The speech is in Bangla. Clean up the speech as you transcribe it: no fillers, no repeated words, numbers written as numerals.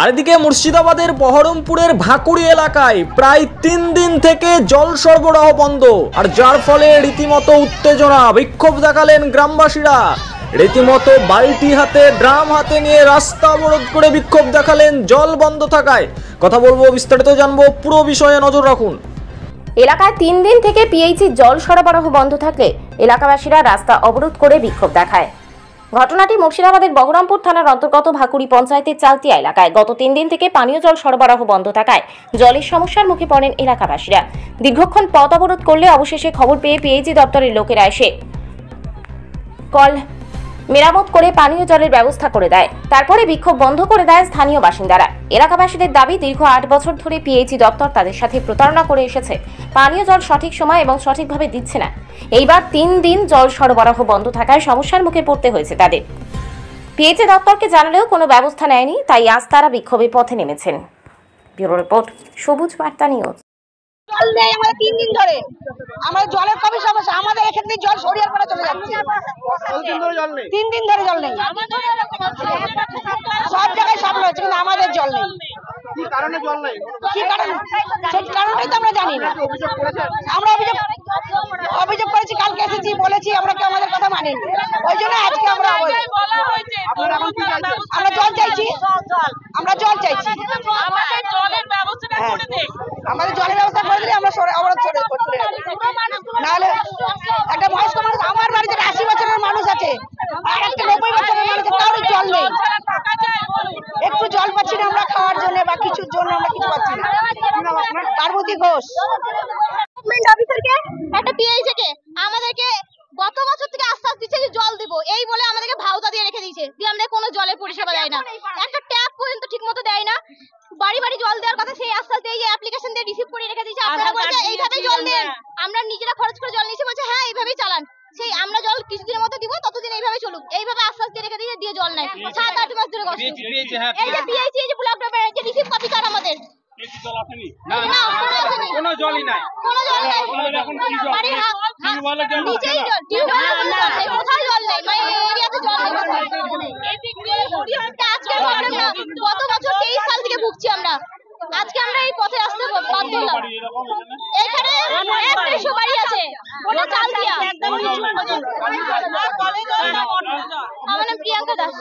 আর এদিকে মুর্শিদাবাদের বহরমপুরের ভাকুড়ি এলাকায় প্রায় 3 দিন থেকে জল সরবরাহ বন্ধ, আর যার ফলে রীতিমতো উত্তেজনা, বিক্ষোভ দেখালেন গ্রামবাসীরা। রীতিমতো বালতি হাতে, ড্রাম হাতে নিয়ে রাস্তা অবরোধ করে বিক্ষোভ দেখালেন জল বন্ধ থাকায়। কথা বলবো, বিস্তারিত জানবো, পুরো বিষয়ে নজর রাখুন। এলাকায় 3 দিন থেকে পিএইচি জল সরবরাহ বন্ধ থাকলে এলাকাবাসীরা রাস্তা অবরোধ করে বিক্ষোভ দেখায়। ঘটনাটি মুর্শিদাবাদের বহরমপুর থানার অন্তর্গত ভাকুড়ি পঞ্চায়েতের চালতিয়া এলাকায়। গত 3 দিন থেকে পানীয় জল সরবরাহ বন্ধ থাকায় জলের সমস্যার মুখে পড়েন এলাকাবাসীরা। দীর্ঘক্ষণ পথ অবরোধ করলে অবশেষে খবর পেয়ে পিএইচি দপ্তরের লোকেরা এসে কল মেরামত করে পানীয় জলের ব্যবস্থা করে দেয়। তারপরে বিক্ষোভ বন্ধ করে দেয় স্থানীয় বাসিন্দারা। এলাকাবাসীদের দাবি, দীর্ঘ 8 বছর ধরে পিএইচি দপ্তর তাদের সাথে প্রতারণা করে এসেছে। পানীয় জল সঠিক সময় এবং সঠিকভাবে দিচ্ছে না। এইবার 3 দিন জল সরবরাহ বন্ধ থাকায় সমস্যার মুখে পড়তে হয়েছে তাদের। পিএইচি দপ্তরকে জানালেও কোনো ব্যবস্থা নেয়নি, তাই আজ তারা বিক্ষোভের পথে নেমেছেন। ব্যুরো রিপোর্ট, সবুজ বার্তা নিউজ। জল নেই আমাদের 3 দিন ধরে। আমাদের জলের খুবই সমস্যা। আমাদের এখান থেকে জল সরিয়ার পাড়া চলে যাচ্ছে। 3 দিন ধরে জল নেই। সব জায়গায় সাপ্লাই হচ্ছে, কিন্তু আমাদের জল নেই। কি কারণে জল নেই? কি কারণে? সেই কারণটাই তো আমরা জানি না। আমরা অভিযোগ করেছি, কালকে এসেছি, বলেছি, আমরা কেউ আমাদের কথা মানেনি। ওই জন্য আজকে আমরা জল চাইছি। আমরা জল চাইছি। আমাদের জলের ব্যবস্থা করে দিলে আমরা অবরোধ করতে নাহলে একটা বয়স্ক মানুষ, আমার বাড়িতে 80 বছরের মানুষ আছে, আর একটা 90 বছরের মানুষ, কারোর জল নেই। একটু জল পাচ্ছি না আমরা খাওয়ার জন্য বা কিছুর জন্য, আমরা কিছু পাচ্ছি না। পার্বতী ঘোষ। গভর্নমেন্ট অফিসারকে একটা পিএইচি কে আমাদেরকে গত বছর থেকে আশ্বাস দিচ্ছে যে জল দেব, এই বলে আমাদেরকে ভাউতা দিয়ে রেখে দিয়েছে। দিয়ে আমরা কোনো জলের পরিষেবা দেয় না, একটা ট্যাপ পর্যন্ত ঠিকমতো দেয় না। বাড়ি বাড়ি জল দেওয়ার কথা সেই আশ্বাস দিয়ে অ্যাপ্লিকেশন দিয়ে রিসিভ করে রেখে দিয়েছে। আপনারা বলছে এইভাবেই জল দেন, আমরা নিজেরা খরচ করে জল নিয়েছি, বলছে হ্যাঁ এইভাবেই চালান। সেই আমরা জল কিছুদিনের মতো দিব, ততদিন এইভাবে চলুক, এইভাবে আশ্বাস দিয়ে রেখে দিয়ে জল নাই। 7-8 মাস ধরে কষ্ট। এই যে পিএইচি, এই যে ব্লক ড্রাইভার, যে রিসিভ কপি কার আমাদের কোনো জলই নাই। নিচেই কোথায় জল নেই, মানে এরিয়াতে জল নেই। আজকে গত বছর 23 সাল থেকে ভুগছি আমরা। আজকে আমরা এই পথে আসতে বাধ্য হলাম। এখানে 150 বাড়ি আছে, ওটা চালতিয়া। আমার নাম প্রিয়াঙ্কা দাস।